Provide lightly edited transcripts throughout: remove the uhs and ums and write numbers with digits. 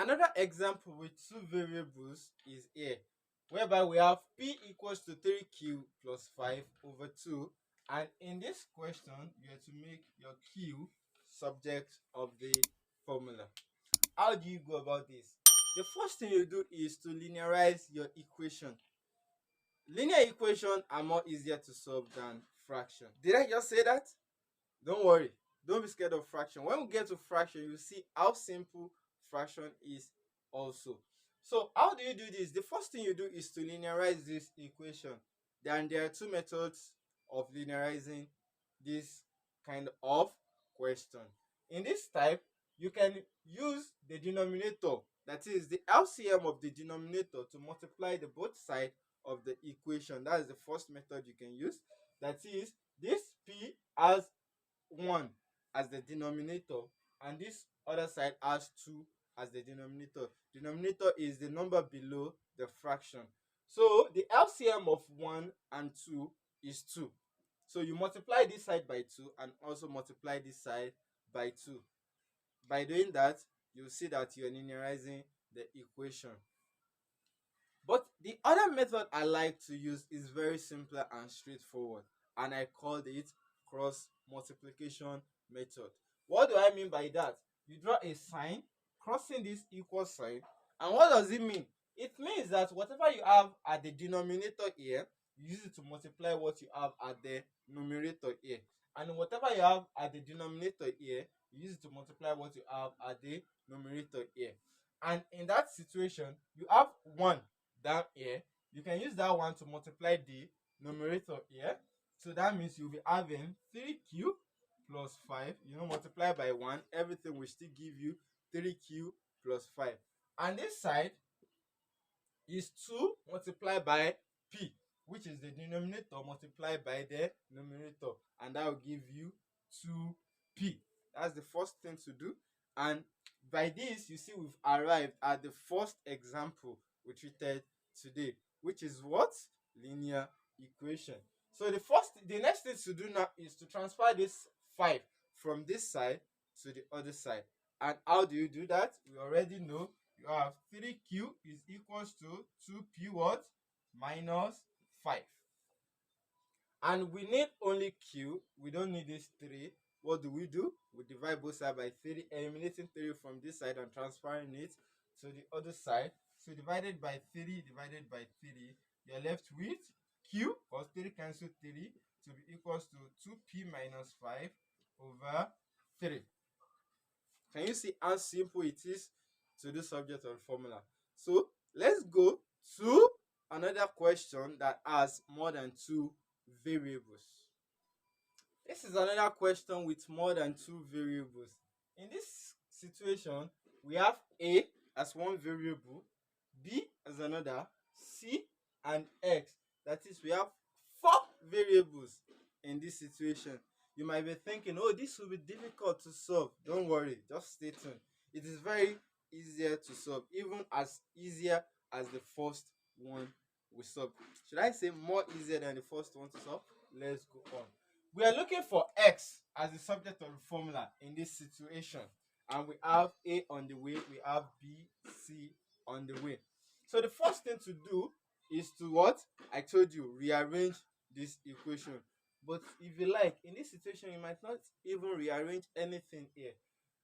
Another example with two variables is here, whereby we have p equals to 3q plus 5 over 2. And in this question, you have to make your q subject of the formula. How do you go about this? The first thing you do is to linearize your equation. Linear equations are more easier to solve than fraction. Did I just say that? Don't worry. Don't be scared of fraction. When we get to fraction, you see how simple fraction is also. So how do you do this? The first thing you do is to linearize this equation. Then there are two methods of linearizing this kind of question. In this type, you can use the denominator, that is the LCM of the denominator, to multiply the both sides of the equation. That is the first method you can use. That is, this p has 1 as the denominator, and this other side has 2 as the denominator. Denominator is the number below the fraction. So the LCM of 1 and 2 is 2. So you multiply this side by 2 and also multiply this side by 2. By doing that, you'll see that you're linearizing the equation. But the other method I like to use is very simple and straightforward, and I called it cross multiplication method. What do I mean by that? You draw a sign crossing this equal sign, and what does it mean? It means that whatever you have at the denominator here, you use it to multiply what you have at the numerator here, and whatever you have at the denominator here, you use it to multiply what you have at the numerator here. And in that situation, you have 1 down here. You can use that one to multiply the numerator here. So that means you'll be having 3q plus 5, multiply by 1, everything will still give you 3q plus 5. And this side is 2 multiplied by p, which is the denominator multiplied by the numerator, and that will give you 2p. That's the first thing to do. And by this, you see we've arrived at the first example we treated today, which is what? Linear equation. So the next thing to do now is to transfer this 5 from this side to the other side. And how do you do that? We already know. You have 3q is equals to 2p what? Minus 5. And we need only q. We don't need this 3. What do? We divide both sides by 3, eliminating 3 from this side and transferring it to the other side. So divided by 3, divided by 3, you're left with q, because 3 cancel 3, to be equals to 2p minus 5 over 3. Can you see how simple it is to do subject of the formula? So let's go to another question that has more than 2 variables. This is another question with more than 2 variables. In this situation, we have a as one variable, b as another, c and x. That is, we have 4 variables in this situation. You might be thinking, oh, this will be difficult to solve. Don't worry, just stay tuned. It is very easier to solve, even as easier as the first one we solved. Should I say more easier than the first one to solve? Let's go on. We are looking for x as the subject of the formula in this situation, and we have a on the way, we have b, c on the way. So the first thing to do is to what? I told you, rearrange this equation. But if you like, in this situation, you might not even rearrange anything here.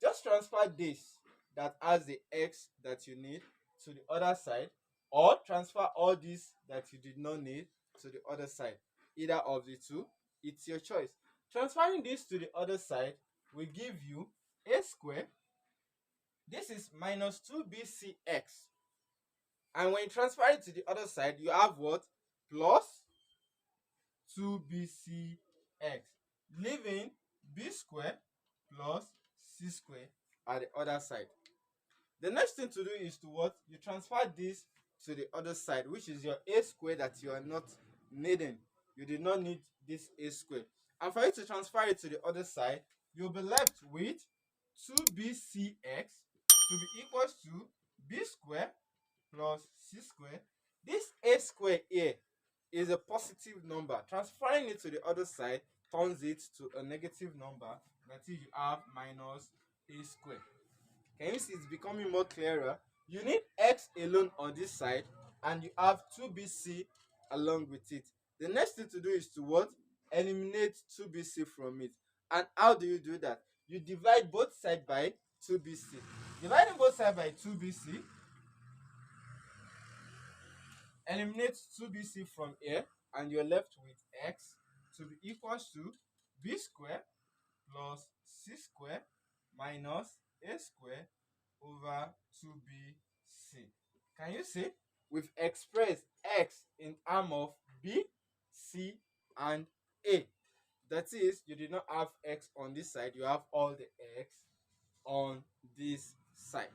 Just transfer this that has the x that you need to the other side, or transfer all this that you did not need to the other side. Either of the two, it's your choice. Transferring this to the other side will give you a square. This is minus 2bcx. And when you transfer it to the other side, you have what? Plus 2bcx, leaving b square plus c square at the other side. The next thing to do is to what? You transfer this to the other side, which is your a square that you are not needing. You did not need this a square. And for you to transfer it to the other side, you'll be left with 2bcx to be equals to b square plus c square. This a square here is a positive number. Transferring it to the other side turns it to a negative number. That is, you have minus a square. Can you see it's becoming more clearer? You need x alone on this side, and you have 2bc along with it. The next thing to do is to what? Eliminate 2bc from it. And how do you do that? You divide both sides by 2bc. Dividing both sides by 2bc, eliminate 2bc from here, and you're left with x to be equals to b square plus c square minus a square over 2bc. Can you see? We've expressed x in terms of b, c, and a. That is, you did not have x on this side, you have all the x on this side.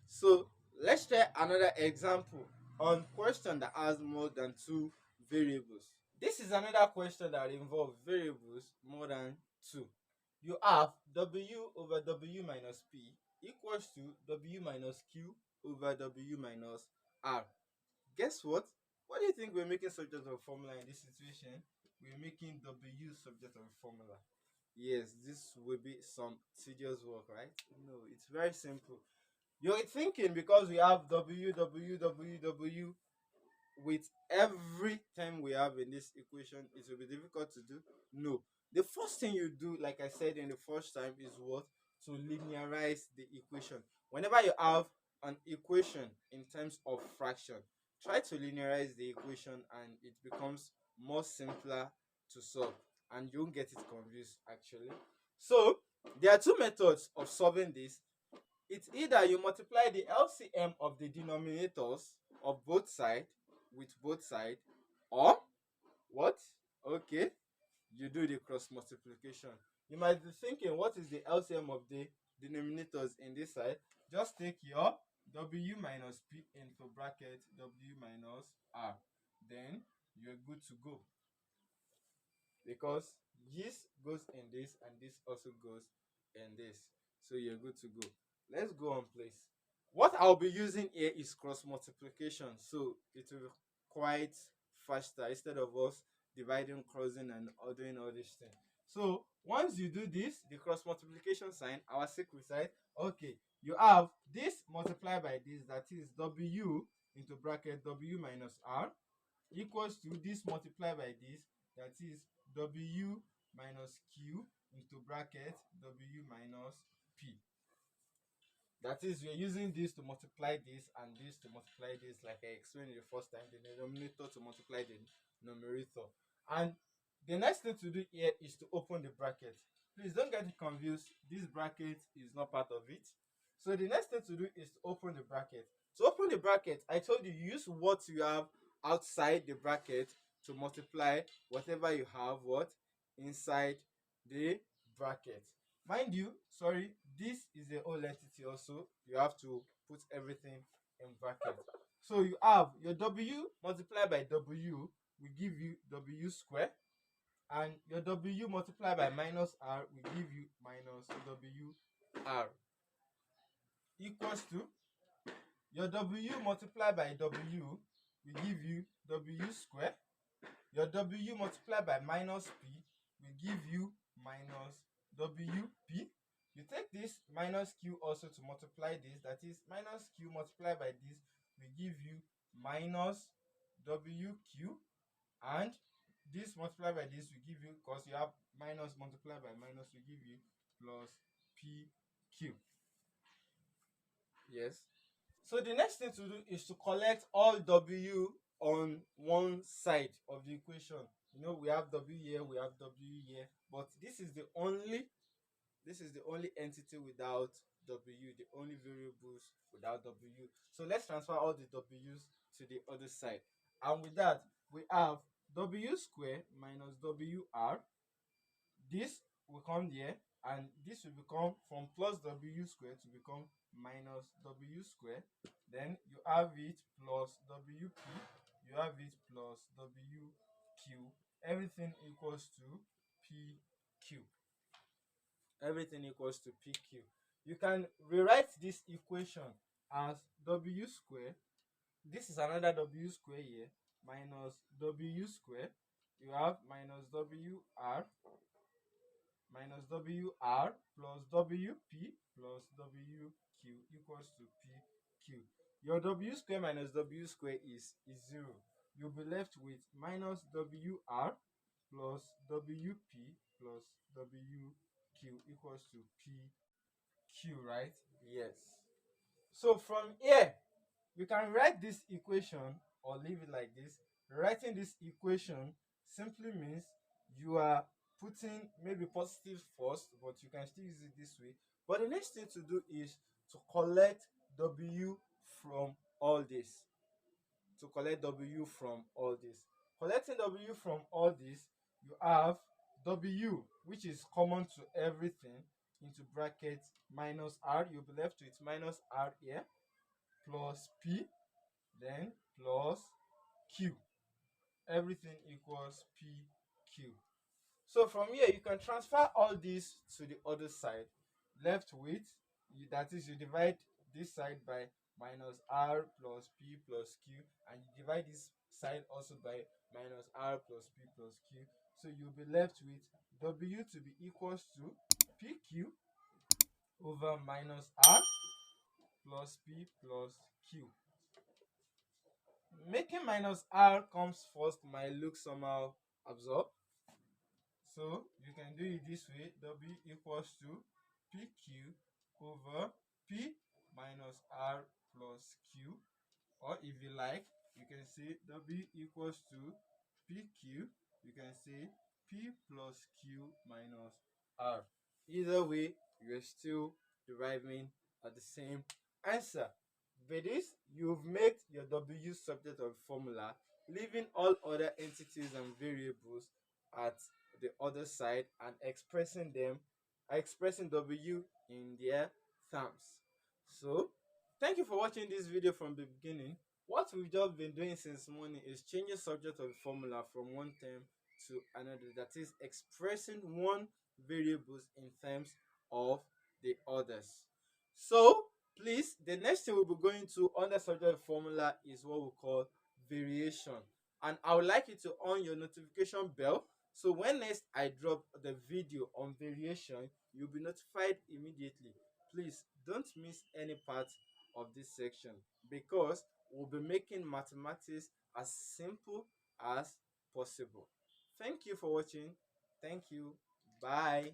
So let's try another example on question that has more than two variables. This is another question that involves variables more than two. You have w over w minus p equals to w minus q over w minus r. Guess what? What do you think we're making subject of formula in this situation? We're making w subject of formula. Yes, this will be some tedious work, right? No, it's very simple. You're thinking because we have w with every term we have in this equation, it will be difficult to do. No. The first thing you do, like I said in the first time, is what? To linearize the equation. Whenever you have an equation in terms of fraction, try to linearize the equation and it becomes more simpler to solve and you won't get it confused actually. So there are two methods of solving this. It's either you multiply the LCM of the denominators of both sides with both sides, or what? Okay, you do the cross multiplication. You might be thinking, what is the LCM of the denominators in this side? Just take your w minus p into bracket w minus r. Then you're good to go. Because this goes in this and this also goes in this. So you're good to go. Let's go on, please. What I'll be using here is cross multiplication. So it will be quite faster instead of us dividing, crossing, and doing all this thing. So once you do this, the cross multiplication sign, our secret side, okay, you have this multiplied by this, that is w into bracket w minus r, equals to this multiplied by this, that is w minus q into bracket w minus p. That is, we're using this to multiply this and this to multiply this, like I explained the first time, the denominator to multiply the numerator. And the next thing to do here is to open the bracket. Please don't get it confused. This bracket is not part of it. So the next thing to do is to open the bracket. To open the bracket, I told you, use what you have outside the bracket to multiply whatever you have what inside the bracket. Mind you, sorry, this is a whole entity also. You have to put everything in bracket. So you have your w multiplied by w will give you w square, and your w multiplied by minus r will give you minus w r, equals to your w multiplied by w will give you w square. Your w multiplied by minus p will give you minus wp. You take this minus q also to multiply this, that is minus q multiplied by this will give you minus wq, and this multiplied by this will give you, because you have minus multiplied by minus, will give you plus pq. Yes. So the next thing to do is to collect all w on one side of the equation. You know, we have w here, we have w here, but this is the only entity without w, the only variables without w. So let's transfer all the w's to the other side. And with that, we have w square minus wr. This will come here, and this will become from plus w square to become minus w square. Then you have it plus wp, you have it plus wq. Everything equals to pq. Everything equals to pq. You can rewrite this equation as w square. This is another w square here, minus w square. You have minus wr minus WR plus WP plus WQ equals to PQ. Your W square minus W square is 0. You'll be left with minus WR plus WP plus WQ equals to PQ, right? Yes. So from here, you can write this equation or leave it like this. Writing this equation simply means you are putting maybe positive first, but you can still use it this way. But the next thing to do is to collect W from all this. To collect W from all this. Collecting W from all this, you have W, which is common to everything, into brackets minus R. You'll be left with minus R here, plus P, then plus Q. Everything equals PQ. So from here, you can transfer all this to the other side. Left with, that is, you divide this side by minus R plus P plus Q, and you divide this side also by minus R plus P plus Q. So you'll be left with W to be equals to PQ over minus R plus P plus Q. Making minus R comes first might look somehow absurd. So you can do it this way. W equals to PQ over P minus R plus Q. Or if you like, you can say W equals to PQ. You can say P plus Q minus R. Either way, you're still deriving at the same answer. With this, you've made your W subject of formula, leaving all other entities and variables at the other side and expressing W in their terms. So, thank you for watching this video from the beginning. What we've just been doing since morning is changing subject of formula from one term to another. That is expressing one variables in terms of the others. So please, the next thing we'll be going to under subject of formula is what we call variation. And I would like you to on your notification bell, so when next I drop the video on variation, you'll be notified immediately. Please don't miss any part of this section, because we'll be making mathematics as simple as possible. Thank you for watching. Thank you. Bye.